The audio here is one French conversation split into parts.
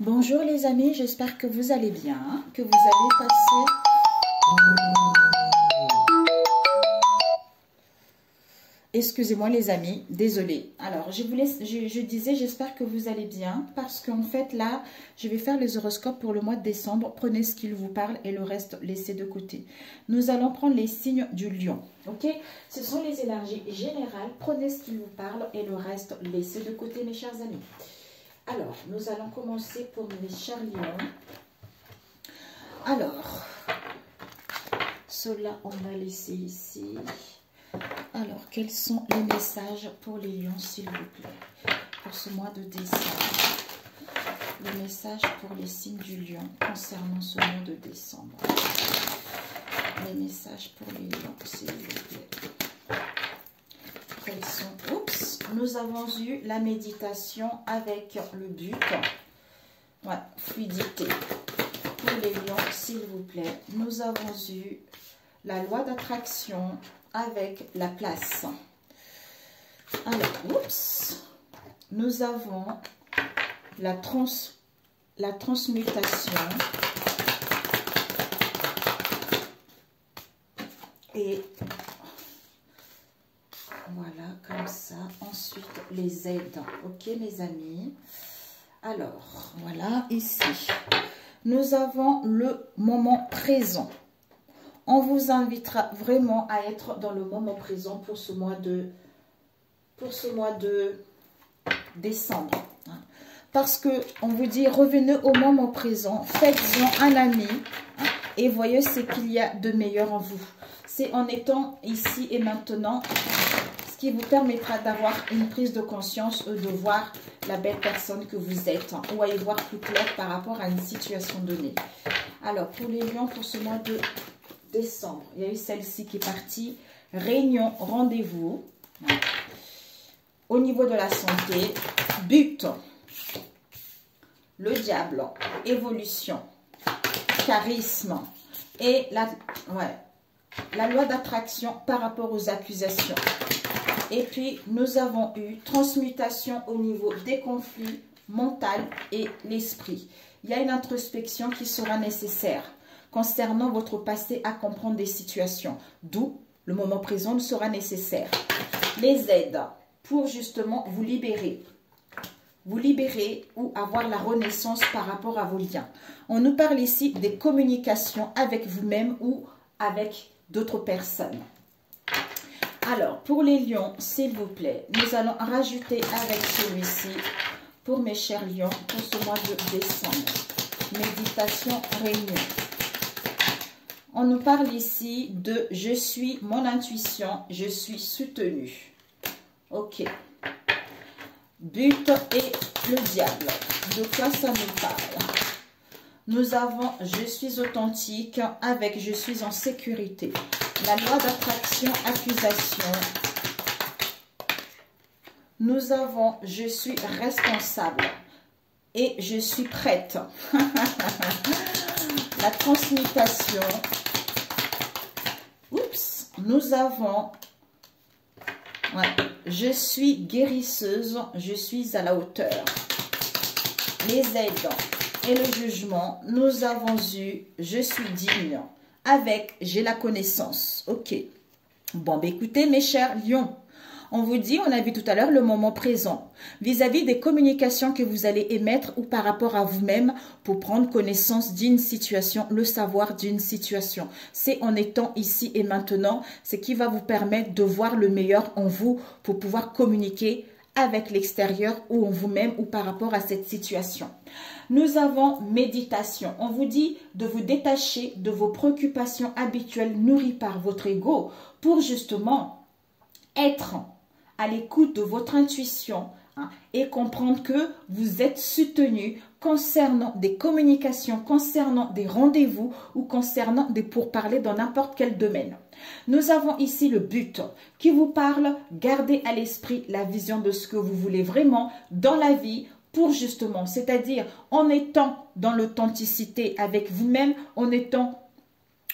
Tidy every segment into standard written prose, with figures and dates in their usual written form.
Bonjour les amis, j'espère que vous allez bien, que vous allez passer... Excusez-moi les amis, désolée. Alors, je disais, j'espère que vous allez bien, parce qu'en fait, là, je vais faire les horoscopes pour le mois de décembre. Prenez ce qu'il vous parle et le reste, laissez de côté. Nous allons prendre les signes du lion, ok? Ce sont les énergies générales. Prenez ce qu'il vous parle et le reste, laissez de côté, mes chers amis. Alors, nous allons commencer pour mes chers lions. Alors, cela, on va laisser ici. Alors, quels sont les messages pour les lions, s'il vous plaît, pour ce mois de décembre? Les messages pour les signes du lion concernant ce mois de décembre. Les messages pour les lions, s'il vous plaît. Quels sont... Oups, nous avons eu la méditation avec le but. Ouais, fluidité. Pour les lions, s'il vous plaît. Nous avons eu la loi d'attraction avec la place. Alors, oups, nous avons la transmutation et voilà, comme ça. Ensuite, les aides. Ok, mes amis. Alors, voilà, ici, nous avons le moment présent. On vous invitera vraiment à être dans le moment présent pour ce mois de décembre. Parce que on vous dit, revenez au moment présent, faites-en un ami et voyez ce qu'il y a de meilleur en vous. C'est en étant ici et maintenant ce qui vous permettra d'avoir une prise de conscience, de voir la belle personne que vous êtes ou à y voir plus clair par rapport à une situation donnée. Alors, pour les lions, pour ce mois de décembre, il y a eu celle-ci qui est partie. Réunion, rendez-vous. Au niveau de la santé, but, le diable, évolution, charisme et la loi d'attraction par rapport aux accusations. Et puis, nous avons eu transmutation au niveau des conflits mentaux et l'esprit. Il y a une introspection qui sera nécessaire concernant votre passé à comprendre des situations, d'où le moment présent sera nécessaire. Les aides pour justement vous libérer ou avoir la renaissance par rapport à vos liens. On nous parle ici des communications avec vous-même ou avec d'autres personnes. Alors, pour les lions, s'il vous plaît, nous allons rajouter avec celui-ci pour mes chers lions pour ce mois de décembre. Méditation, réunion. On nous parle ici de « je suis mon intuition, je suis soutenu ». Ok. But et le diable. De quoi ça nous parle? Nous avons « je suis authentique » avec « je suis en sécurité ». La loi d'attraction, accusation. Nous avons « je suis responsable » et « je suis prête ». La transmutation. Oups, nous avons je suis guérisseuse, je suis à la hauteur. Les aides et le jugement, nous avons eu je suis digne avec j'ai la connaissance. Ok. Bon, ben écoutez mes chers lions, on vous dit, on a vu tout à l'heure le moment présent, vis-à-vis des communications que vous allez émettre ou par rapport à vous-même pour prendre connaissance d'une situation, le savoir d'une situation. C'est en étant ici et maintenant, ce qui va vous permettre de voir le meilleur en vous pour pouvoir communiquer avec l'extérieur ou en vous-même ou par rapport à cette situation. Nous avons méditation. On vous dit de vous détacher de vos préoccupations habituelles nourries par votre ego pour justement être à l'écoute de votre intuition et comprendre que vous êtes soutenu concernant des communications, concernant des rendez-vous ou concernant des pourparlers dans n'importe quel domaine. Nous avons ici le but qui vous parle, gardez à l'esprit la vision de ce que vous voulez vraiment dans la vie pour justement, c'est-à-dire en étant dans l'authenticité avec vous-même, en étant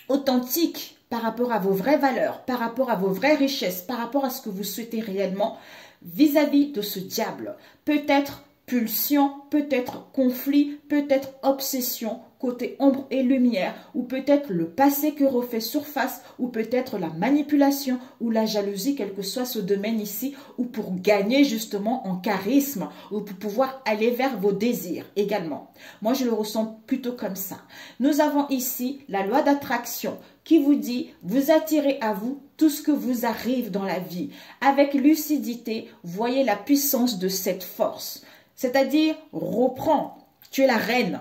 authentique par rapport à vos vraies valeurs, par rapport à vos vraies richesses, par rapport à ce que vous souhaitez réellement vis-à-vis de ce diable. Peut-être pulsion, peut-être conflit, peut-être obsession, côté ombre et lumière, ou peut-être le passé que refait surface, ou peut-être la manipulation ou la jalousie, quel que soit ce domaine ici, ou pour gagner justement en charisme, ou pour pouvoir aller vers vos désirs également. Moi, je le ressens plutôt comme ça. Nous avons ici la loi d'attraction qui vous dit, vous attirez à vous tout ce que vous arrive dans la vie. Avec lucidité, voyez la puissance de cette force. C'est-à-dire, reprends, tu es la reine.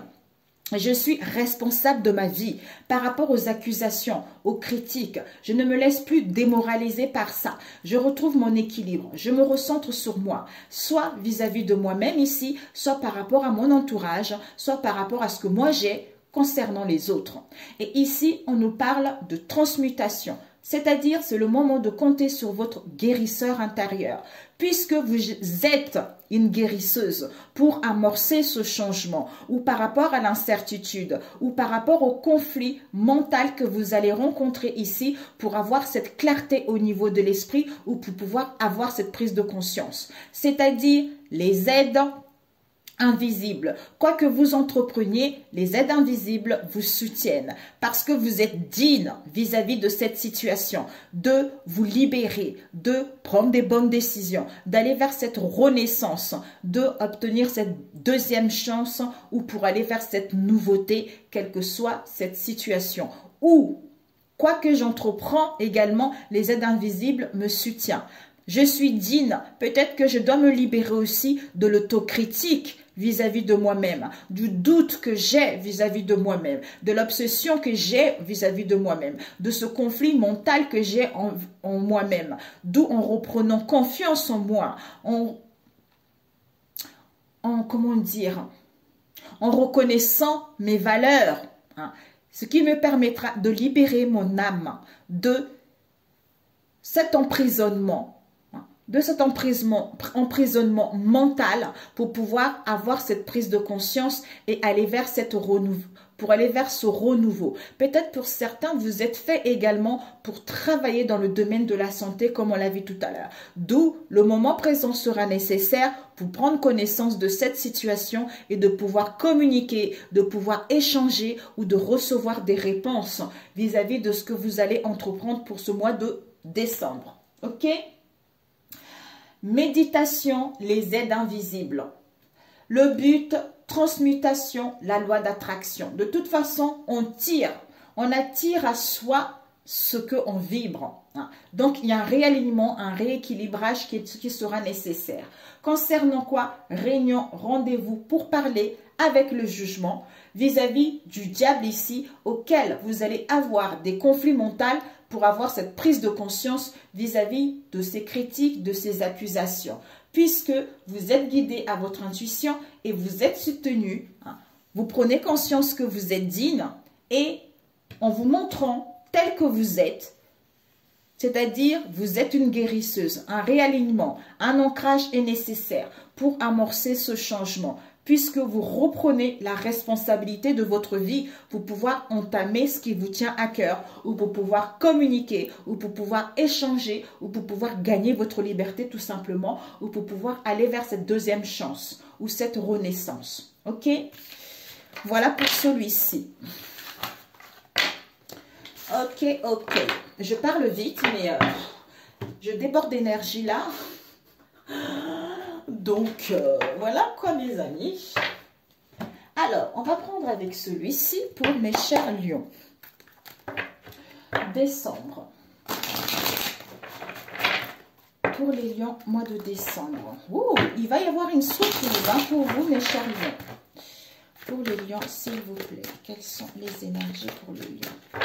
Je suis responsable de ma vie par rapport aux accusations, aux critiques. Je ne me laisse plus démoraliser par ça. Je retrouve mon équilibre. Je me recentre sur moi, soit vis-à-vis de moi-même ici, soit par rapport à mon entourage, soit par rapport à ce que moi j'ai concernant les autres. Et ici, on nous parle de transmutation. C'est-à-dire, c'est le moment de compter sur votre guérisseur intérieur. Puisque vous êtes une guérisseuse pour amorcer ce changement, ou par rapport à l'incertitude, ou par rapport au conflit mental que vous allez rencontrer ici pour avoir cette clarté au niveau de l'esprit ou pour pouvoir avoir cette prise de conscience. C'est-à-dire, les aides invisibles. Quoi que vous entrepreniez, les aides invisibles vous soutiennent parce que vous êtes digne vis-à-vis de cette situation, de vous libérer, de prendre des bonnes décisions, d'aller vers cette renaissance, de obtenir cette deuxième chance ou pour aller vers cette nouveauté, quelle que soit cette situation. Ou, quoi que j'entreprends également, les aides invisibles me soutiennent. Je suis digne, peut-être que je dois me libérer aussi de l'autocritique vis-à-vis de moi-même, du doute que j'ai vis-à-vis de moi-même, de l'obsession que j'ai vis-à-vis de moi-même, de ce conflit mental que j'ai en moi-même, d'où en reprenant confiance en moi, comment dire, en reconnaissant mes valeurs, hein, ce qui me permettra de libérer mon âme de cet emprisonnement, emprisonnement mental pour pouvoir avoir cette prise de conscience et aller vers ce renouveau. Peut-être pour certains, vous êtes fait également pour travailler dans le domaine de la santé comme on l'a vu tout à l'heure. D'où le moment présent sera nécessaire pour prendre connaissance de cette situation et de pouvoir communiquer, de pouvoir échanger ou de recevoir des réponses vis-à-vis de ce que vous allez entreprendre pour ce mois de décembre. Ok ? Méditation, les aides invisibles. Le but, transmutation, la loi d'attraction. De toute façon, on attire à soi ce qu'on vibre. Donc, il y a un réalignement, un rééquilibrage qui sera nécessaire. Concernant quoi? Réunion, rendez-vous pour parler avec le jugement vis-à-vis du diable ici, auquel vous allez avoir des conflits mentaux pour avoir cette prise de conscience vis-à-vis de ces critiques, de ces accusations. Puisque vous êtes guidé à votre intuition et vous êtes soutenu, vous prenez conscience que vous êtes digne et en vous montrant tel que vous êtes, c'est-à-dire vous êtes une guérisseuse, un réalignement, un ancrage est nécessaire pour amorcer ce changement. Puisque vous reprenez la responsabilité de votre vie pour pouvoir entamer ce qui vous tient à cœur, ou pour pouvoir communiquer, ou pour pouvoir échanger, ou pour pouvoir gagner votre liberté tout simplement, ou pour pouvoir aller vers cette deuxième chance, ou cette renaissance. Ok? Voilà pour celui-ci. Ok. Je parle vite, mais je déborde d'énergie là. Donc, voilà quoi mes amis. Alors, on va prendre avec celui-ci pour mes chers lions. Décembre. Pour les lions, mois de décembre. Ouh, il va y avoir une surprise pour vous mes chers lions. Pour les lions, s'il vous plaît, quelles sont les énergies pour les lions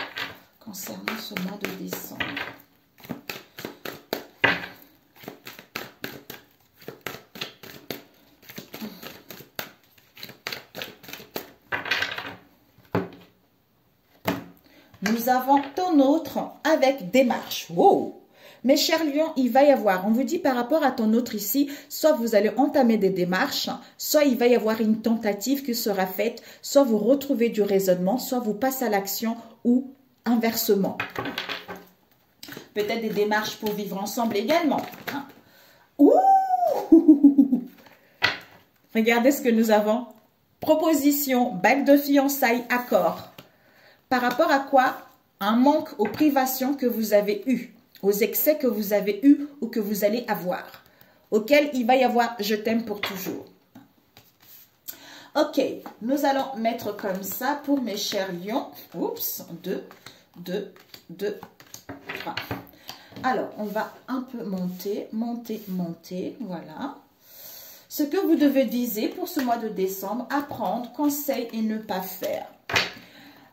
concernant ce mois de décembre? Nous avons ton autre avec démarche. Wow! Mes chers lions, il va y avoir, on vous dit par rapport à ton autre ici, soit vous allez entamer des démarches, soit il va y avoir une tentative qui sera faite, soit vous retrouvez du raisonnement, soit vous passez à l'action ou inversement. Peut-être des démarches pour vivre ensemble également. Ouh! Regardez ce que nous avons. Proposition, bague de fiançailles, accord. Par rapport à quoi? Un manque aux privations que vous avez eues, aux excès que vous avez eus ou que vous allez avoir, auquel il va y avoir je t'aime pour toujours. Ok, nous allons mettre comme ça pour mes chers lions. Oups, 2, 2, 2, 3. Alors, on va un peu monter, monter, monter, voilà. Ce que vous devez viser pour ce mois de décembre, apprendre, conseil et ne pas faire.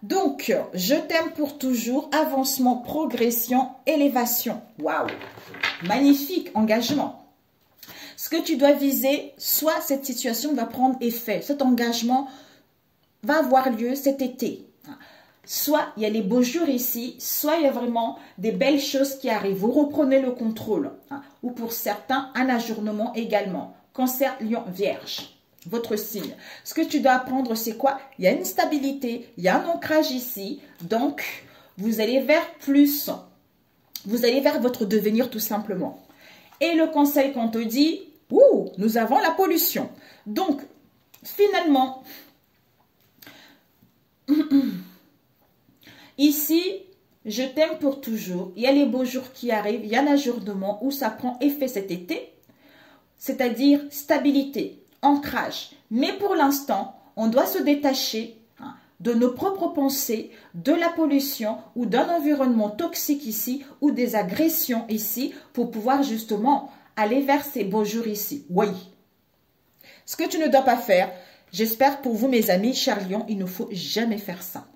Donc, je t'aime pour toujours, avancement, progression, élévation. Waouh! Magnifique engagement. Ce que tu dois viser, soit cette situation va prendre effet, cet engagement va avoir lieu cet été. Soit il y a les beaux jours ici, soit il y a vraiment des belles choses qui arrivent. Vous reprenez le contrôle. Ou pour certains, un ajournement également. Cancer, Lion, Vierge. Votre signe. Ce que tu dois apprendre, c'est quoi? Il y a une stabilité, il y a un ancrage ici. Donc, vous allez vers plus. Vous allez vers votre devenir tout simplement. Et le conseil qu'on te dit, nous avons la pollution. Donc, finalement, ici, je t'aime pour toujours. Il y a les beaux jours qui arrivent, il y a un ajournement où ça prend effet cet été. C'est-à-dire stabilité, ancrage. Mais pour l'instant, on doit se détacher de nos propres pensées, de la pollution ou d'un environnement toxique ici ou des agressions ici pour pouvoir justement aller vers ces beaux jours ici. Oui. Ce que tu ne dois pas faire, j'espère pour vous mes amis, chers lions, il ne faut jamais faire ça.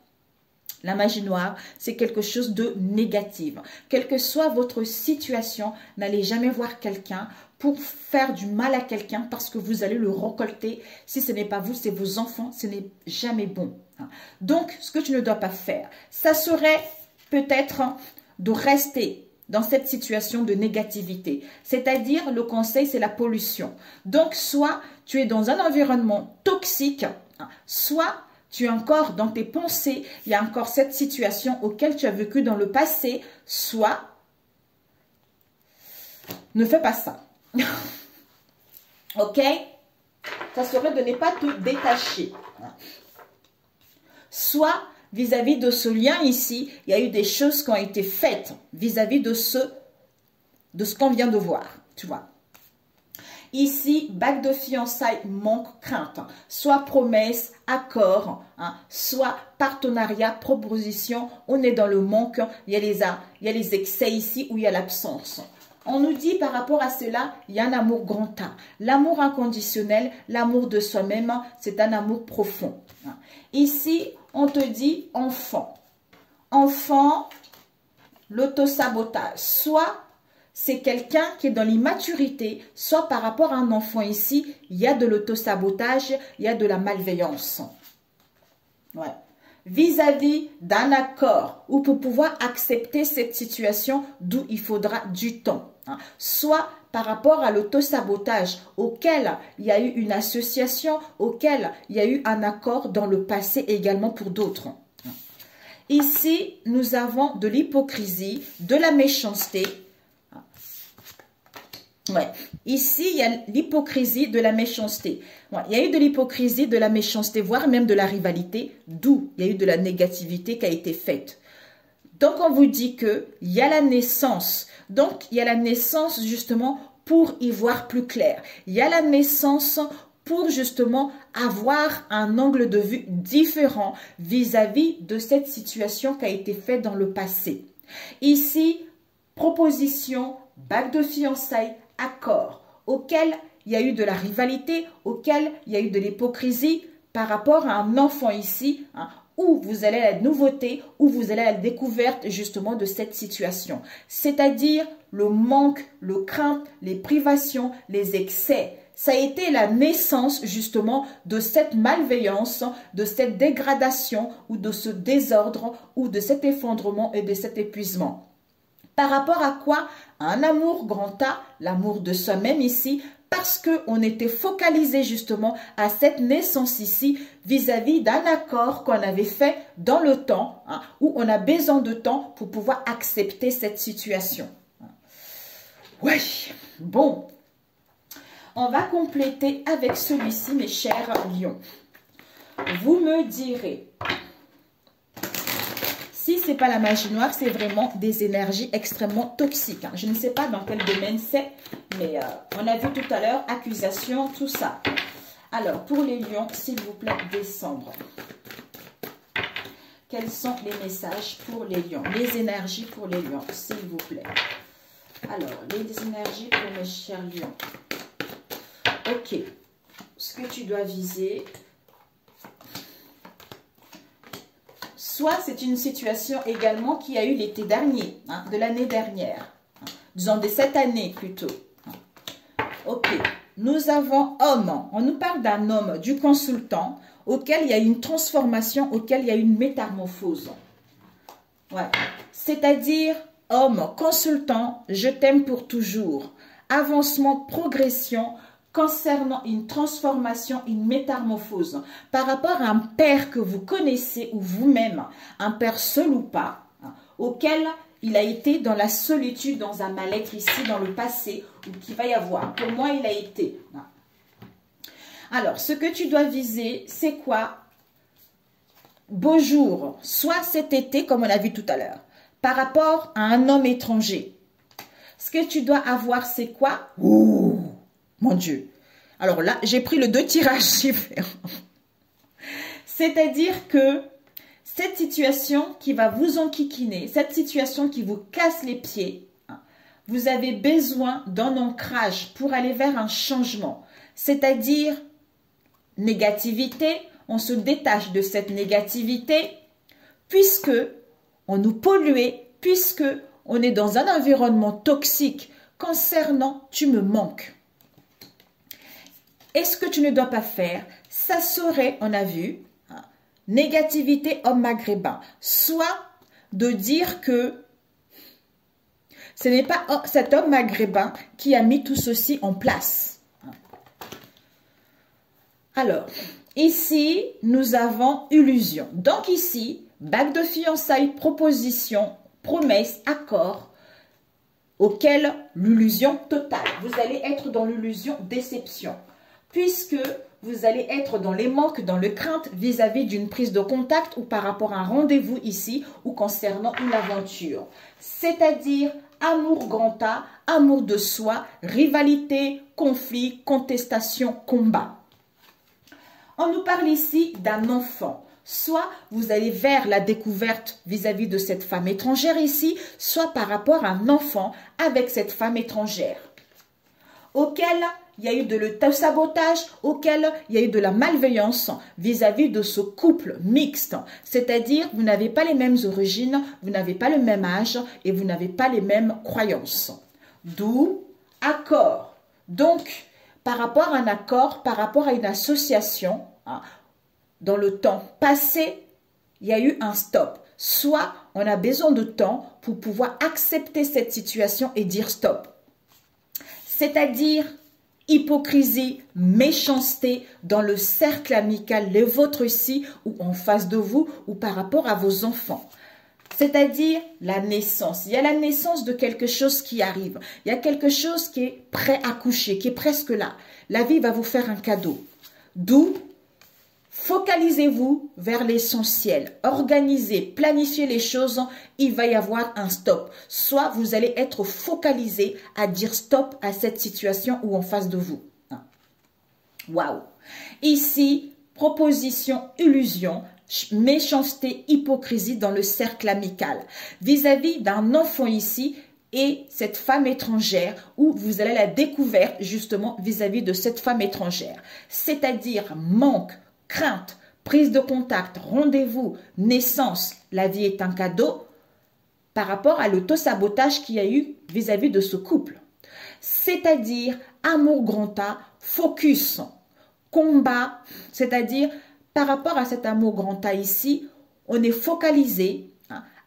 La magie noire, c'est quelque chose de négatif. Quelle que soit votre situation, n'allez jamais voir quelqu'un pour faire du mal à quelqu'un parce que vous allez le récolter. Si ce n'est pas vous, c'est vos enfants, ce n'est jamais bon. Donc, ce que tu ne dois pas faire, ça serait peut-être de rester dans cette situation de négativité. C'est-à-dire, le conseil, c'est la pollution. Donc, soit tu es dans un environnement toxique, soit tu es encore dans tes pensées, il y a encore cette situation auquel tu as vécu dans le passé, soit ne fais pas ça. Ok? Ça serait de ne pas te détacher. Soit vis-à-vis de ce lien ici, il y a eu des choses qui ont été faites vis-à-vis de ce qu'on vient de voir, tu vois. Ici, bague de fiançailles, manque, crainte. Soit promesse, accord, soit partenariat, proposition. On est dans le manque. Il y a les excès ici où il y a l'absence. On nous dit par rapport à cela, il y a un amour grand A. L'amour inconditionnel, l'amour de soi-même, c'est un amour profond. Ici, on te dit enfant. Enfant, l'autosabotage. Soit c'est quelqu'un qui est dans l'immaturité, soit par rapport à un enfant ici, il y a de l'autosabotage, il y a de la malveillance. Ouais. Vis-à-vis d'un accord ou pour pouvoir accepter cette situation d'où il faudra du temps. Soit par rapport à l'autosabotage auquel il y a eu une association, auquel il y a eu un accord dans le passé également pour d'autres. Ici, nous avons de l'hypocrisie, de la méchanceté. Ouais. Ici, il y a l'hypocrisie de la méchanceté. Ouais. Il y a eu de l'hypocrisie, de la méchanceté, voire même de la rivalité, d'où il y a eu de la négativité qui a été faite. Donc, on vous dit qu'il y a la naissance. Donc, il y a la naissance justement pour y voir plus clair. Il y a la naissance pour justement avoir un angle de vue différent vis-à-vis de cette situation qui a été faite dans le passé. Ici, proposition, bague de fiançailles, accord, auquel il y a eu de la rivalité, auquel il y a eu de l'hypocrisie par rapport à un enfant ici, où vous allez à la nouveauté, où vous allez à la découverte justement de cette situation. C'est-à-dire le manque, le crainte, les privations, les excès. Ça a été la naissance justement de cette malveillance, de cette dégradation ou de ce désordre ou de cet effondrement et de cet épuisement. Par rapport à quoi? Un amour grand A, l'amour de soi-même ici, parce qu'on était focalisé justement à cette naissance ici vis-à-vis d'un accord qu'on avait fait dans le temps, où on a besoin de temps pour pouvoir accepter cette situation. Oui, bon. On va compléter avec celui-ci, mes chers lions. Vous me direz, si ce n'est pas la magie noire, c'est vraiment des énergies extrêmement toxiques. Je ne sais pas dans quel domaine c'est, mais on a vu tout à l'heure, accusation, tout ça. Alors, pour les lions, s'il vous plaît, décembre. Quels sont les messages pour les lions? Les énergies pour les lions, s'il vous plaît. Alors, les énergies pour mes chers lions. Ok. Ce que tu dois viser. Soit c'est une situation également qui a eu l'été dernier, de l'année dernière. Disons de cette année plutôt. Ok. Nous avons homme. On nous parle d'un homme, du consultant, auquel il y a une transformation, auquel il y a une métamorphose. Ouais. C'est-à-dire, homme, consultant, je t'aime pour toujours. Avancement, progression, concernant une transformation, une métamorphose. Par rapport à un père que vous connaissez ou vous-même, un père seul ou pas, auquel il a été dans la solitude, dans un mal-être ici, dans le passé, ou qu'il va y avoir. Pour moi, il a été. Alors, ce que tu dois viser, c'est quoi? Beau jour, soit cet été, comme on a vu tout à l'heure, par rapport à un homme étranger. Ce que tu dois avoir, c'est quoi? Ouh, mon Dieu. Alors là, j'ai pris le 2 tirages différents. C'est-à-dire que cette situation qui va vous enquiquiner, cette situation qui vous casse les pieds, vous avez besoin d'un ancrage pour aller vers un changement. C'est-à-dire négativité, on se détache de cette négativité puisque on nous polluait, puisque on est dans un environnement toxique concernant tu me manques. Et ce que tu ne dois pas faire, ça serait, on a vu, négativité homme maghrébin, soit de dire que ce n'est pas cet homme maghrébin qui a mis tout ceci en place. Alors, ici, nous avons illusion. Donc ici, bague de fiançailles, proposition, promesse, accord, auquel l'illusion totale. Vous allez être dans l'illusion déception, puisque vous allez être dans les manques, dans le crainte vis-à-vis d'une prise de contact ou par rapport à un rendez-vous ici ou concernant une aventure. C'est-à-dire amour grand A, amour de soi, rivalité, conflit, contestation, combat. On nous parle ici d'un enfant. Soit vous allez vers la découverte vis-à-vis de cette femme étrangère ici, soit par rapport à un enfant avec cette femme étrangère, auquel il y a eu de l'auto-sabotage, auquel il y a eu de la malveillance vis-à-vis de ce couple mixte. C'est-à-dire, vous n'avez pas les mêmes origines, vous n'avez pas le même âge et vous n'avez pas les mêmes croyances. D'où accord. Donc, par rapport à un accord, par rapport à une association, dans le temps passé, il y a eu un stop. Soit on a besoin de temps pour pouvoir accepter cette situation et dire stop. C'est-à-dire hypocrisie, méchanceté dans le cercle amical, le vôtre ici ou en face de vous ou par rapport à vos enfants. C'est-à-dire la naissance. Il y a la naissance de quelque chose qui arrive. Il y a quelque chose qui est prêt à coucher, qui est presque là. La vie va vous faire un cadeau. D'où focalisez-vous vers l'essentiel. Organisez, planifiez les choses. Il va y avoir un stop. Soit vous allez être focalisé à dire stop à cette situation ou en face de vous. Waouh! Ici, proposition, illusion, méchanceté, hypocrisie dans le cercle amical. Vis-à-vis d'un enfant ici et cette femme étrangère où vous allez la découverte justement vis-à-vis de cette femme étrangère. C'est-à-dire manque, crainte, prise de contact, rendez-vous, naissance, la vie est un cadeau par rapport à l'auto-sabotage qu'il y a eu vis-à-vis de ce couple. C'est-à-dire amour grand A, focus, combat, c'est-à-dire par rapport à cet amour grand A ici, on est focalisé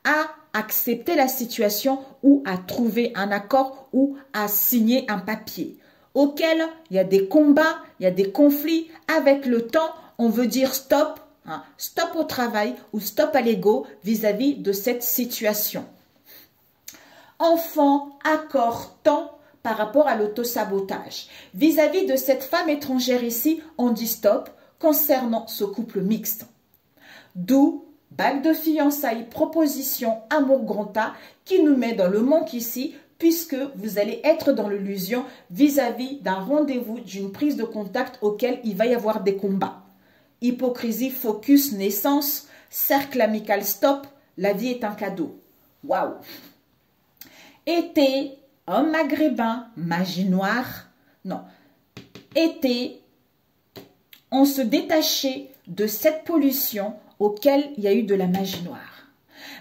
à accepter la situation ou à trouver un accord ou à signer un papier auquel il y a des combats, il y a des conflits. Avec le temps, on veut dire stop, stop au travail ou stop à l'ego vis-à-vis de cette situation. Enfant, accord, temps, par rapport à l'autosabotage. Vis-à-vis de cette femme étrangère ici, on dit stop concernant ce couple mixte. D'où bague de fiançailles, proposition, amour grand A qui nous met dans le manque ici, puisque vous allez être dans l'illusion vis-à-vis d'un rendez-vous, d'une prise de contact auquel il va y avoir des combats. Hypocrisie, focus, naissance, cercle amical, stop, la vie est un cadeau. Waouh! Été, homme maghrébin, magie noire. Non. Été, on se détachait de cette pollution auquel il y a eu de la magie noire.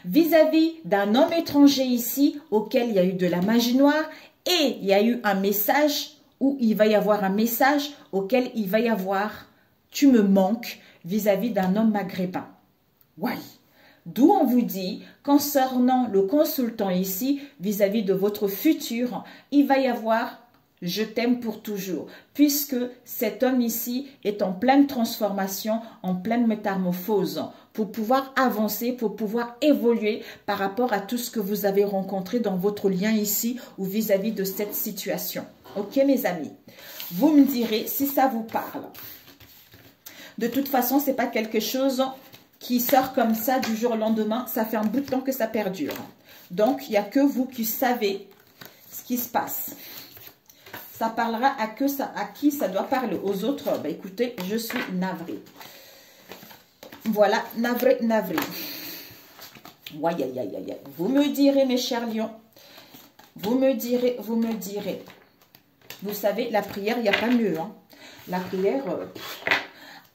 Vis-à-vis d'un homme étranger ici, auquel il y a eu de la magie noire, et il y a eu un message, où il va y avoir un message auquel il va y avoir « tu me manques » vis-à-vis d'un homme maghrébin. Ouais. D'où on vous dit, concernant le consultant ici, vis-à-vis de votre futur, il va y avoir « je t'aime pour toujours » puisque cet homme ici est en pleine transformation, en pleine métamorphose pour pouvoir avancer, pour pouvoir évoluer par rapport à tout ce que vous avez rencontré dans votre lien ici ou vis-à-vis de cette situation. Ok mes amis? Vous me direz si ça vous parle. De toute façon, ce n'est pas quelque chose qui sort comme ça du jour au lendemain. Ça fait un bout de temps que ça perdure. Donc, il n'y a que vous qui savez ce qui se passe. Ça parlera à qui ça doit parler. Aux autres, bah, écoutez, je suis navrée. Voilà, navré, navré. Ouais, aïe, aïe, aïe. Vous me direz, mes chers lions. Vous me direz, vous me direz. Vous savez, la prière, il n'y a pas mieux. Hein. La prière,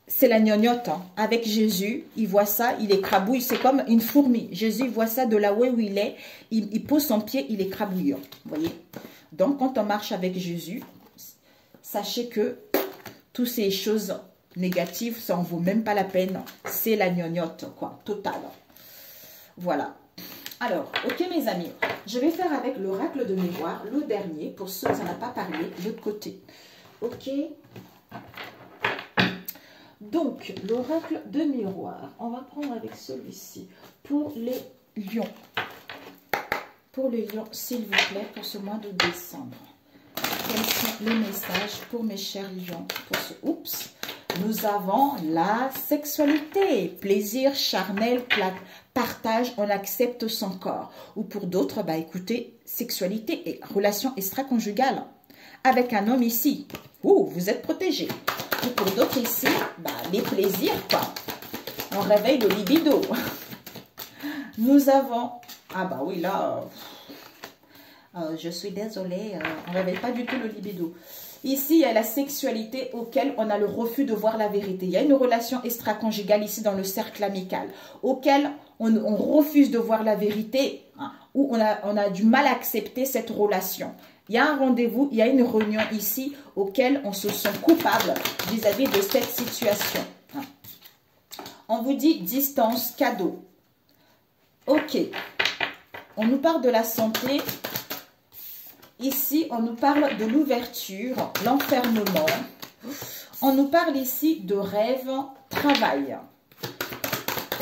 c'est la gnognotte. Hein. Avec Jésus, il voit ça, il écrabouille. C'est comme une fourmi. Jésus voit ça de là où il est. Il pose son pied, il écrabouille. Vous voyez? Donc, quand on marche avec Jésus, sachez que toutes ces choses négatives, ça en vaut même pas la peine. C'est la gnognotte, quoi, totale. Voilà. Alors, ok mes amis, je vais faire avec l'oracle de miroir, le dernier, pour ceux qui n'en ont pas parlé, de côté. Ok. Donc, l'oracle de miroir, on va prendre avec celui-ci pour les lions. Pour les lions, s'il vous plaît, pour ce mois de décembre. Quels sont les messages pour mes chers lions? Pour ce... Oups. Nous avons la sexualité, plaisir charnel, partage, on accepte son corps. Ou pour d'autres, bah écoutez, sexualité et relation extra-conjugale. Avec un homme ici, vous êtes protégé. Ou pour d'autres ici, bah, les plaisirs, quoi. On réveille le libido. Nous avons, ah bah oui, là, je suis désolée, on ne réveille pas du tout le libido. Ici, il y a la sexualité auquel on a le refus de voir la vérité. Il y a une relation extra-conjugale ici dans le cercle amical, auquel on refuse de voir la vérité, hein, où on a du mal à accepter cette relation. Il y a un rendez-vous, il y a une réunion ici, auquel on se sent coupable vis-à-vis de cette situation. Hein. On vous dit distance, cadeau. Ok. On nous parle de la santé. Ici, on nous parle de l'ouverture, l'enfermement. On nous parle ici de rêve, travail.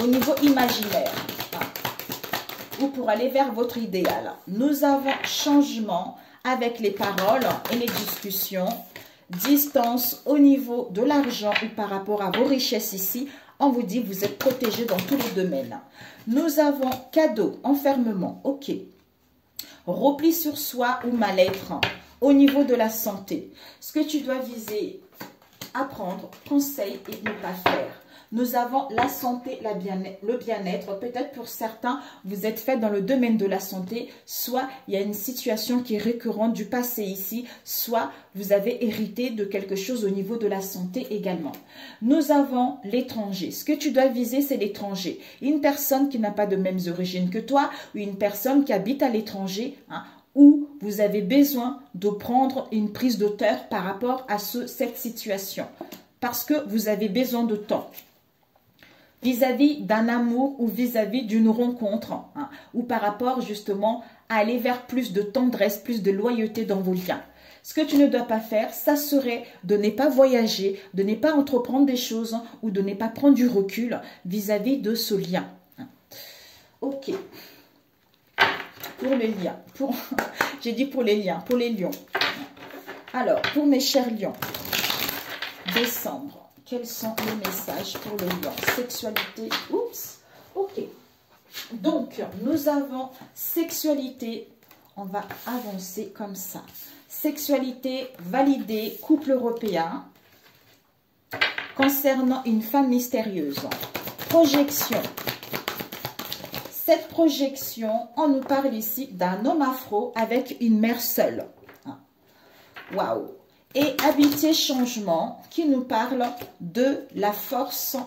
Au niveau imaginaire. Ou pour aller vers votre idéal. Nous avons changement avec les paroles et les discussions. Distance au niveau de l'argent ou par rapport à vos richesses ici. On vous dit vous êtes protégé dans tous les domaines. Nous avons cadeau, enfermement. Ok. Repli sur soi ou mal-être au niveau de la santé. Ce que tu dois viser, apprendre, conseil et ne pas faire. Nous avons la santé, le bien-être. Peut-être pour certains, vous êtes fait dans le domaine de la santé. Soit il y a une situation qui est récurrente du passé ici. Soit vous avez hérité de quelque chose au niveau de la santé également. Nous avons l'étranger. Ce que tu dois viser, c'est l'étranger. Une personne qui n'a pas de mêmes origines que toi ou une personne qui habite à l'étranger, hein, où vous avez besoin de prendre une prise de terre par rapport à cette situation. Parce que vous avez besoin de temps. Vis-à-vis d'un amour ou vis-à-vis d'une rencontre, hein, ou par rapport justement à aller vers plus de tendresse, plus de loyauté dans vos liens. Ce que tu ne dois pas faire, ça serait de ne pas voyager, de ne pas entreprendre des choses hein, ou de ne pas prendre du recul vis-à-vis de ce lien. Ok. Pour les liens. J'ai dit pour les liens, pour les lions. Alors, pour mes chers lions, décembre, quels sont les messages pour les lions? Sexualité, oups, ok. Donc, nous avons sexualité, on va avancer comme ça. Sexualité validée, couple européen, concernant une femme mystérieuse. Projection. Cette projection, on nous parle ici d'un homme afro avec une mère seule. Waouh! Et habité changement qui nous parle de la force,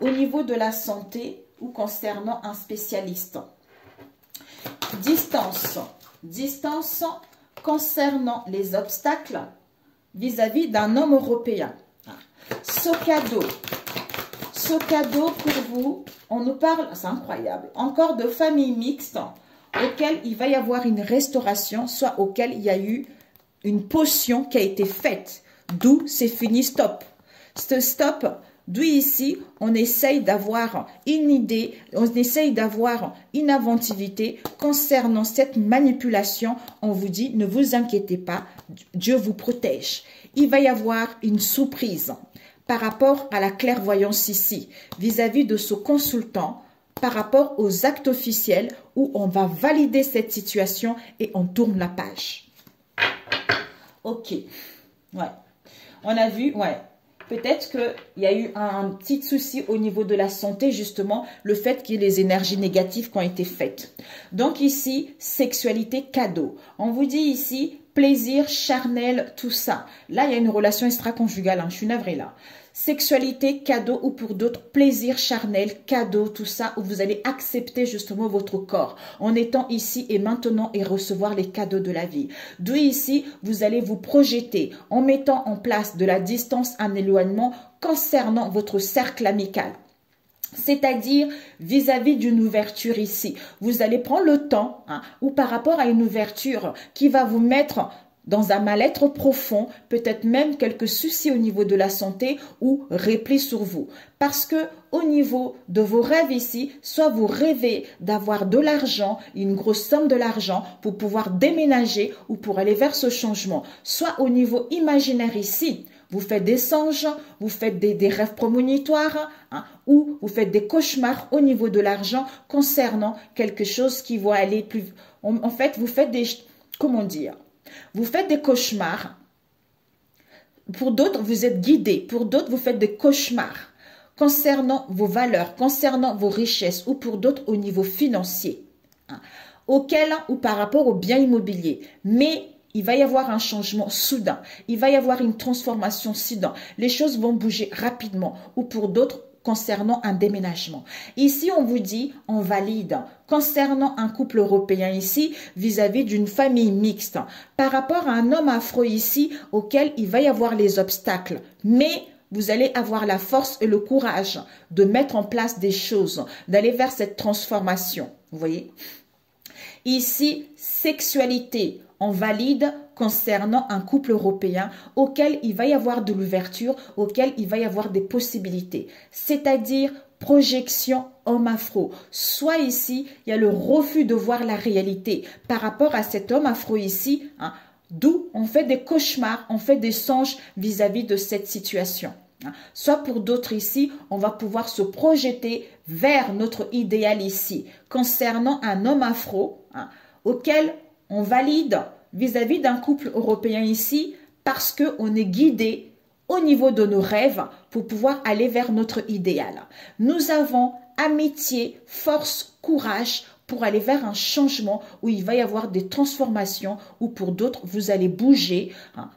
au niveau de la santé ou concernant un spécialiste. Distance concernant les obstacles vis-à-vis d'un homme européen. Ce cadeau pour vous, on nous parle, c'est incroyable, encore de familles mixtes auquel il va y avoir une restauration, soit auquel il y a eu une potion qui a été faite. D'où c'est fini, stop. Ce stop, d'où ici, on essaye d'avoir une idée, on essaye d'avoir une inventivité concernant cette manipulation. On vous dit, ne vous inquiétez pas, Dieu vous protège. Il va y avoir une surprise par rapport à la clairvoyance ici, vis-à-vis de ce consultant, par rapport aux actes officiels où on va valider cette situation et on tourne la page. Ok, ouais, on a vu, ouais, peut-être qu'il y a eu un petit souci au niveau de la santé, justement, le fait qu'il y ait les énergies négatives qui ont été faites. Donc ici, sexualité, cadeau. On vous dit ici, plaisir, charnel, tout ça. Là, il y a une relation extra-conjugale, hein, je suis navrée là. Sexualité, cadeau ou pour d'autres, plaisir charnel, cadeau, tout ça, où vous allez accepter justement votre corps en étant ici et maintenant et recevoir les cadeaux de la vie. D'où ici, vous allez vous projeter en mettant en place de la distance, un éloignement concernant votre cercle amical. C'est-à-dire vis-à-vis d'une ouverture ici. Vous allez prendre le temps, hein, ou par rapport à une ouverture qui va vous mettre dans un mal-être profond, peut-être même quelques soucis au niveau de la santé ou repli sur vous. Parce que au niveau de vos rêves ici, soit vous rêvez d'avoir de l'argent, une grosse somme de l'argent pour pouvoir déménager ou pour aller vers ce changement. Soit au niveau imaginaire ici, vous faites des songes, vous faites des rêves prémonitoires, hein, ou vous faites des cauchemars au niveau de l'argent concernant quelque chose qui va aller plus... En fait, vous faites des... Comment dire? Vous faites des cauchemars. Pour d'autres, vous êtes guidés. Pour d'autres, vous faites des cauchemars concernant vos valeurs, concernant vos richesses ou pour d'autres au niveau financier, hein, auquel ou par rapport aux biens immobiliers. Mais il va y avoir un changement soudain. Il va y avoir une transformation soudaine. Les choses vont bouger rapidement ou pour d'autres concernant un déménagement. Ici, on vous dit, on valide concernant un couple européen ici, vis-à-vis d'une famille mixte, par rapport à un homme afro ici, auquel il va y avoir les obstacles. Mais vous allez avoir la force et le courage de mettre en place des choses, d'aller vers cette transformation. Vous voyez? Ici, sexualité, on valide concernant un couple européen auquel il va y avoir de l'ouverture, auquel il va y avoir des possibilités. C'est-à-dire projection homme afro. Soit ici, il y a le refus de voir la réalité par rapport à cet homme afro ici, hein, d'où on fait des cauchemars, on fait des songes vis-à-vis de cette situation. Soit pour d'autres ici, on va pouvoir se projeter vers notre idéal ici, concernant un homme afro, hein, auquel on valide vis-à-vis d'un couple européen ici, parce qu'on est guidé au niveau de nos rêves pour pouvoir aller vers notre idéal. Nous avons amitié, force, courage pour aller vers un changement où il va y avoir des transformations, ou pour d'autres, vous allez bouger, hein,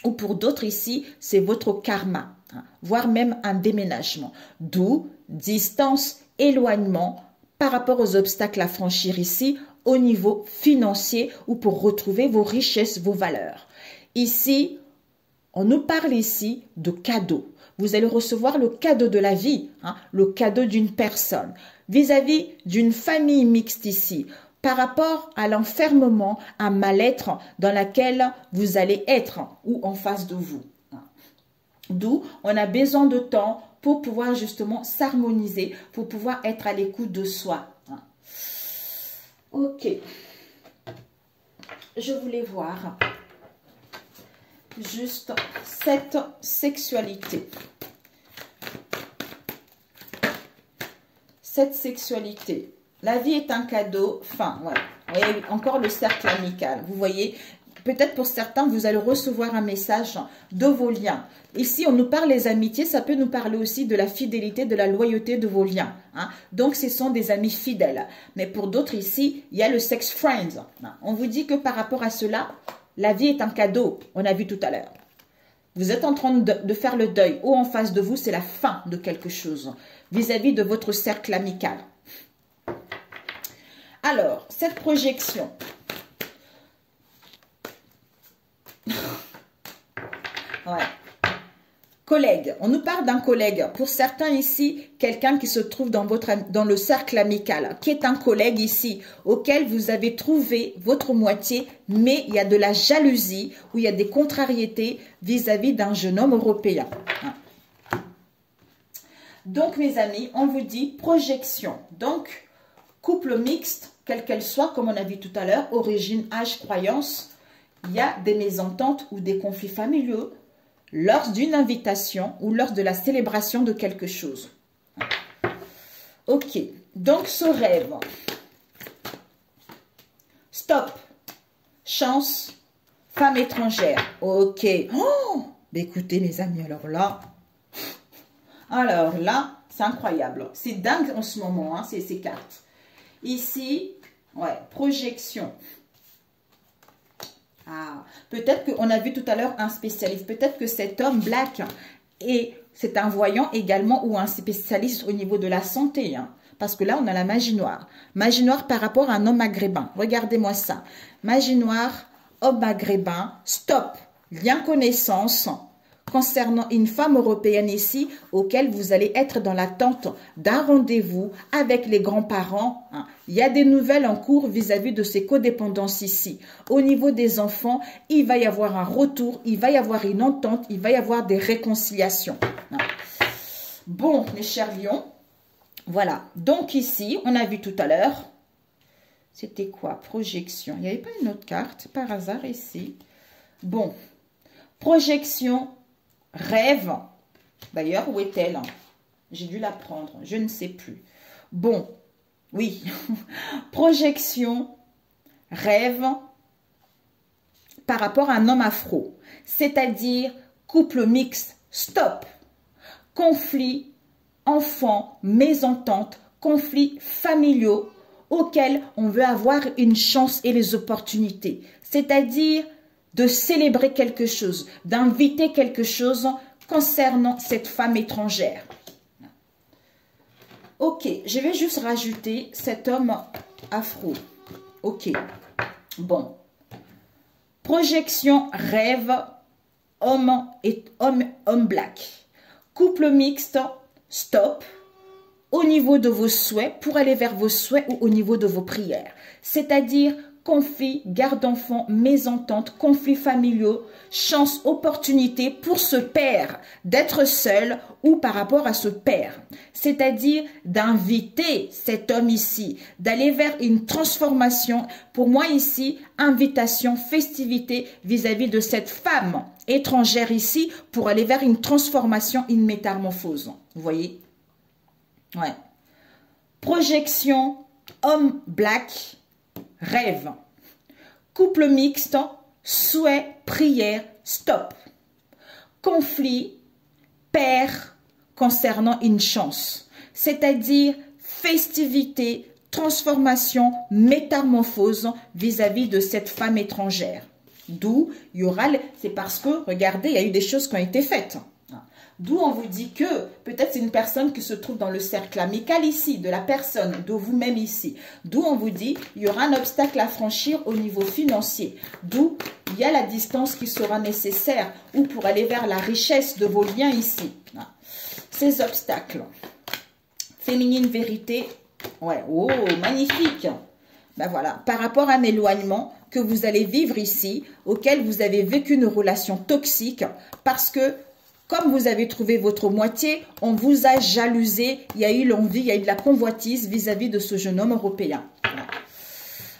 ou pour d'autres ici, c'est votre karma, hein, voire même un déménagement. D'où distance, éloignement par rapport aux obstacles à franchir ici au niveau financier ou pour retrouver vos richesses, vos valeurs. Ici, on nous parle ici de cadeaux. Vous allez recevoir le cadeau de la vie, hein, le cadeau d'une personne vis-à-vis d'une famille mixte ici, par rapport à l'enfermement, un mal-être dans lequel vous allez être ou en face de vous. D'où on a besoin de temps pour pouvoir justement s'harmoniser, pour pouvoir être à l'écoute de soi. Ok. Je voulais voir juste cette sexualité. Cette sexualité. La vie est un cadeau. Enfin, ouais. Vous voyez, encore le cercle amical. Vous voyez, peut-être pour certains, vous allez recevoir un message de vos liens. Ici, on nous parle des amitiés, ça peut nous parler aussi de la fidélité, de la loyauté de vos liens. Hein. Donc, ce sont des amis fidèles. Mais pour d'autres ici, il y a le sex friends. Hein. On vous dit que par rapport à cela, la vie est un cadeau. On a vu tout à l'heure. Vous êtes en train de faire le deuil. Ou en face de vous, c'est la fin de quelque chose vis-à-vis de votre cercle amical. Alors, cette projection. Ouais. Collègue. On nous parle d'un collègue. Pour certains ici, quelqu'un qui se trouve dans le cercle amical, qui est un collègue ici, auquel vous avez trouvé votre moitié, mais il y a de la jalousie ou il y a des contrariétés vis-à-vis d'un jeune homme européen. Donc, mes amis, on vous dit projection. Donc, couple mixte, quelle qu'elle soit, comme on a vu tout à l'heure, origine, âge, croyance, il y a des mésententes ou des conflits familiaux lors d'une invitation ou lors de la célébration de quelque chose. Ok, donc ce rêve. Stop. Chance, femme étrangère. Ok. Oh, écoutez mes amis, alors là, c'est incroyable. C'est dingue en ce moment, hein, ces cartes. Ici, ouais, projection. Ah, peut-être qu'on a vu tout à l'heure un spécialiste. Peut-être que cet homme black, c'est un voyant également ou un spécialiste au niveau de la santé. Hein, parce que là, on a la magie noire. Magie noire par rapport à un homme maghrébin. Regardez-moi ça. Magie noire, homme maghrébin, stop. Lien connaissance concernant une femme européenne ici, auquel vous allez être dans l'attente d'un rendez-vous avec les grands-parents. Hein. Il y a des nouvelles en cours vis-à-vis de ces codépendances ici. Au niveau des enfants, il va y avoir un retour, il va y avoir une entente, il va y avoir des réconciliations. Hein. Bon, mes chers lions, voilà. Donc ici, on a vu tout à l'heure, c'était quoi? Projection. Il n'y avait pas une autre carte par hasard ici. Bon, projection. Rêve, d'ailleurs, où est-elle? J'ai dû la prendre, je ne sais plus. Bon, oui, projection, rêve, par rapport à un homme afro, c'est-à-dire couple mixte, stop, conflit, enfants, mésentente, conflits familiaux auxquels on veut avoir une chance et les opportunités, c'est-à-dire de célébrer quelque chose, d'inviter quelque chose concernant cette femme étrangère. Ok, je vais juste rajouter cet homme afro. Ok, bon. Projection, rêve, homme black. Couple mixte, stop. Au niveau de vos souhaits, pour aller vers vos souhaits ou au niveau de vos prières. C'est-à-dire conflits, garde d'enfants, mésententes, conflits familiaux, chance, opportunité pour ce père d'être seul ou par rapport à ce père. C'est-à-dire d'inviter cet homme ici, d'aller vers une transformation. Pour moi ici, invitation, festivité vis-à-vis de cette femme étrangère ici pour aller vers une transformation, une métamorphose. Vous voyez? Ouais. Projection, homme black, rêve. Couple mixte, souhait, prière, stop. Conflit, père concernant une chance. C'est-à-dire festivité, transformation, métamorphose vis-à-vis de cette femme étrangère. D'où il y aura, c'est parce que, regardez, il y a eu des choses qui ont été faites. D'où on vous dit que peut-être c'est une personne qui se trouve dans le cercle amical ici, de la personne, de vous-même ici. D'où on vous dit il y aura un obstacle à franchir au niveau financier. D'où il y a la distance qui sera nécessaire ou pour aller vers la richesse de vos liens ici. Ces obstacles. Féminine vérité. Ouais, oh, magnifique. Ben voilà, par rapport à un éloignement que vous allez vivre ici, auquel vous avez vécu une relation toxique parce que comme vous avez trouvé votre moitié, on vous a jalousé, il y a eu l'envie, il y a eu de la convoitise vis-à-vis de ce jeune homme européen.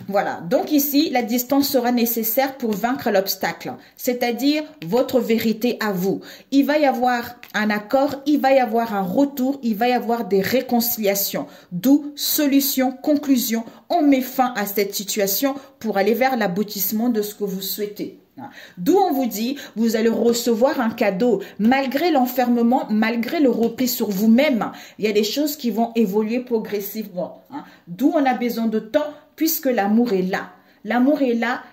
Voilà, donc ici, la distance sera nécessaire pour vaincre l'obstacle, c'est-à-dire votre vérité à vous. Il va y avoir un accord, il va y avoir un retour, il va y avoir des réconciliations, d'où solution, conclusion. On met fin à cette situation pour aller vers l'aboutissement de ce que vous souhaitez. D'où on vous dit, vous allez recevoir un cadeau. Malgré l'enfermement, malgré le repli sur vous-même, il y a des choses qui vont évoluer progressivement. D'où on a besoin de temps, puisque l'amour est là. L'amour est là,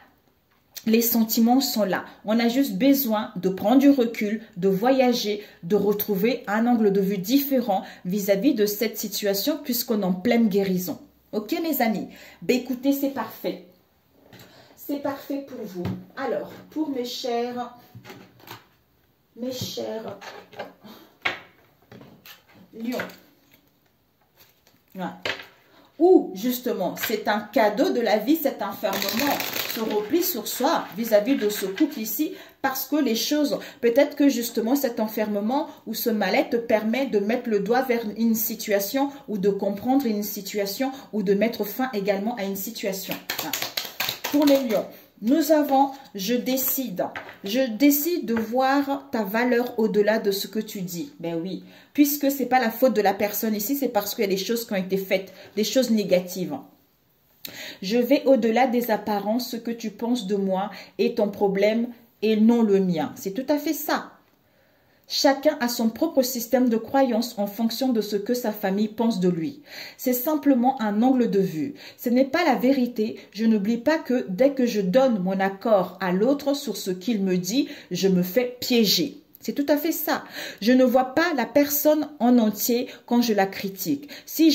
les sentiments sont là. On a juste besoin de prendre du recul, de voyager, de retrouver un angle de vue différent vis-à-vis de cette situation, puisqu'on est en pleine guérison. Ok mes amis? Ben écoutez, c'est parfait. C'est parfait pour vous. Alors, pour mes chers lions. Ouais. Ou justement, c'est un cadeau de la vie, cet enfermement, ce repli sur soi vis-à-vis de ce couple ici, parce que les choses, peut-être que justement cet enfermement ou ce mal-être te permet de mettre le doigt vers une situation ou de comprendre une situation ou de mettre fin également à une situation. Ouais. Pour les lions, nous avons « je décide ». Je décide de voir ta valeur au-delà de ce que tu dis. Ben oui, puisque ce n'est pas la faute de la personne ici, c'est parce qu'il y a des choses qui ont été faites, des choses négatives. Je vais au-delà des apparences, ce que tu penses de moi est ton problème et non le mien. C'est tout à fait ça. Chacun a son propre système de croyance en fonction de ce que sa famille pense de lui. C'est simplement un angle de vue. Ce n'est pas la vérité. Je n'oublie pas que dès que je donne mon accord à l'autre sur ce qu'il me dit, je me fais piéger. C'est tout à fait ça. Je ne vois pas la personne en entier quand je la critique. Si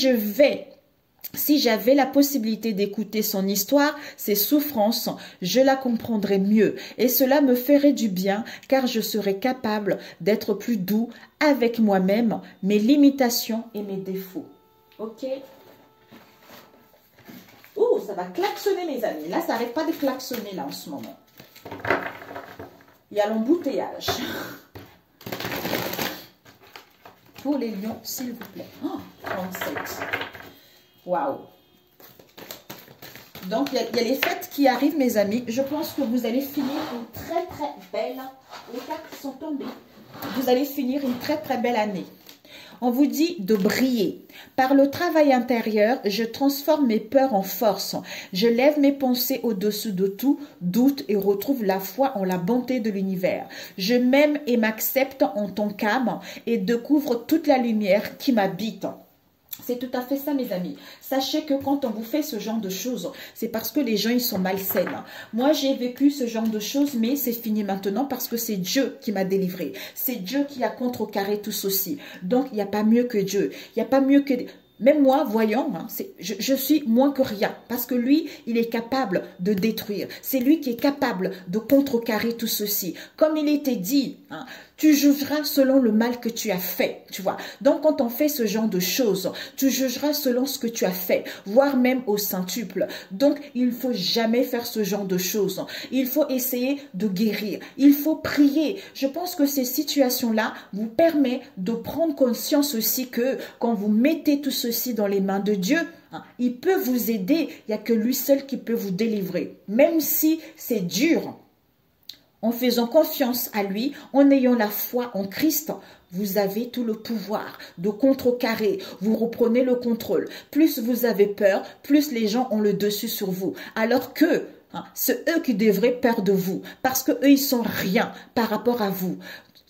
j'avais la possibilité d'écouter son histoire, ses souffrances, je la comprendrais mieux. Et cela me ferait du bien, car je serais capable d'être plus doux avec moi-même, mes limitations et mes défauts. Ok? Oh, ça va klaxonner, mes amis. Là, ça n'arrête pas de klaxonner, là, en ce moment. Il y a l'embouteillage. Pour les lions, s'il vous plaît. Oh, 37. Waouh! Donc, il y a les fêtes qui arrivent, mes amis. Je pense que vous allez finir une très, très belle... Les cartes sont tombées. Vous allez finir une très, très belle année. On vous dit de briller. Par le travail intérieur, je transforme mes peurs en force. Je lève mes pensées au-dessus de tout doute et retrouve la foi en la bonté de l'univers. Je m'aime et m'accepte en tant qu'âme et découvre toute la lumière qui m'habite. C'est tout à fait ça, mes amis. Sachez que quand on vous fait ce genre de choses, c'est parce que les gens, ils sont malsains. Moi, j'ai vécu ce genre de choses, mais c'est fini maintenant parce que c'est Dieu qui m'a délivré. C'est Dieu qui a contrecarré tout ceci. Donc, il n'y a pas mieux que Dieu. Il n'y a pas mieux que... Même moi, voyons, hein, je suis moins que rien. Parce que lui, il est capable de détruire. C'est lui qui est capable de contrecarrer tout ceci. Comme il était dit, hein, tu jugeras selon le mal que tu as fait, tu vois. Donc, quand on fait ce genre de choses, tu jugeras selon ce que tu as fait, voire même au centuple. Donc, il ne faut jamais faire ce genre de choses. Il faut essayer de guérir. Il faut prier. Je pense que ces situations-là vous permettent de prendre conscience aussi que quand vous mettez tout ceci dans les mains de Dieu, hein, il peut vous aider. Il n'y a que lui seul qui peut vous délivrer. Même si c'est dur, en faisant confiance à lui, en ayant la foi en Christ, vous avez tout le pouvoir de contrecarrer. Vous reprenez le contrôle. Plus vous avez peur, plus les gens ont le dessus sur vous. Alors que hein, c'est eux qui devraient perdre de vous. Parce que eux, ils sont rien par rapport à vous.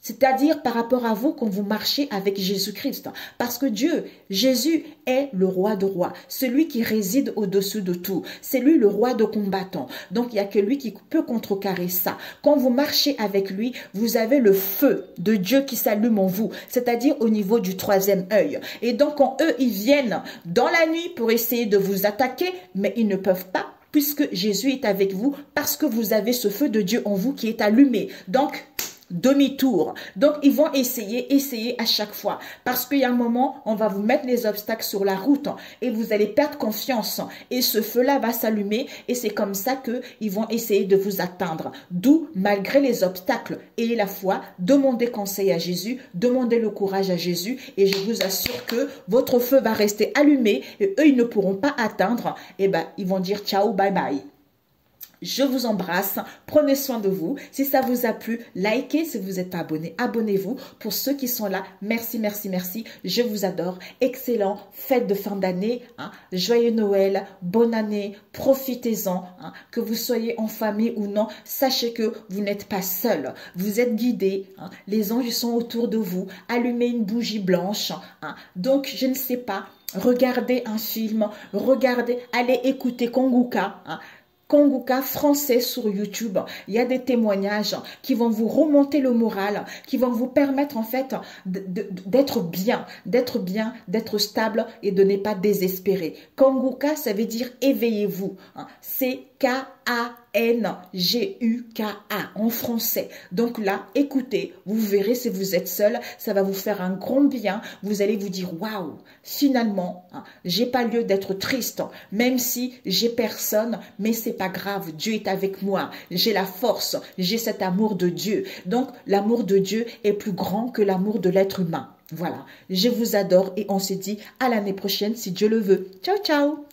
C'est-à-dire par rapport à vous quand vous marchez avec Jésus-Christ. Parce que Dieu, Jésus est le roi de rois, celui qui réside au-dessus de tout. C'est lui le roi de combattants. Donc il n'y a que lui qui peut contrecarrer ça. Quand vous marchez avec lui, vous avez le feu de Dieu qui s'allume en vous, c'est-à-dire au niveau du troisième œil. Et donc quand eux, ils viennent dans la nuit pour essayer de vous attaquer, mais ils ne peuvent pas, puisque Jésus est avec vous, parce que vous avez ce feu de Dieu en vous qui est allumé. Donc, demi-tour. Donc, ils vont essayer à chaque fois. Parce qu'il y a un moment, on va vous mettre les obstacles sur la route et vous allez perdre confiance. Et ce feu-là va s'allumer et c'est comme ça qu'ils vont essayer de vous atteindre. D'où, malgré les obstacles, ayez la foi, demandez conseil à Jésus, demandez le courage à Jésus et je vous assure que votre feu va rester allumé et eux, ils ne pourront pas atteindre. Et ben, ils vont dire ciao, bye bye. Je vous embrasse, prenez soin de vous. Si ça vous a plu, likez. Si vous n'êtes pas abonné, abonnez-vous. Pour ceux qui sont là, merci, merci, merci. Je vous adore. Excellent fête de fin d'année. Joyeux Noël, bonne année, profitez-en. Que vous soyez en famille ou non, sachez que vous n'êtes pas seul. Vous êtes guidés. Les anges sont autour de vous. Allumez une bougie blanche. Donc, je ne sais pas, regardez un film, allez écouter Konguka. Konguka français sur YouTube. Il y a des témoignages qui vont vous remonter le moral, qui vont vous permettre en fait d'être bien, d'être stable et de ne pas désespérer. Konguka, ça veut dire éveillez-vous. C'est K-A-N-G-U-K-A en français. Donc là, écoutez, vous verrez si vous êtes seul, ça va vous faire un grand bien. Vous allez vous dire, waouh, finalement, j'ai pas lieu d'être triste, même si j'ai personne, mais c'est pas grave, Dieu est avec moi, j'ai la force, j'ai cet amour de Dieu. Donc, l'amour de Dieu est plus grand que l'amour de l'être humain. Voilà, je vous adore et on se dit à l'année prochaine si Dieu le veut. Ciao, ciao.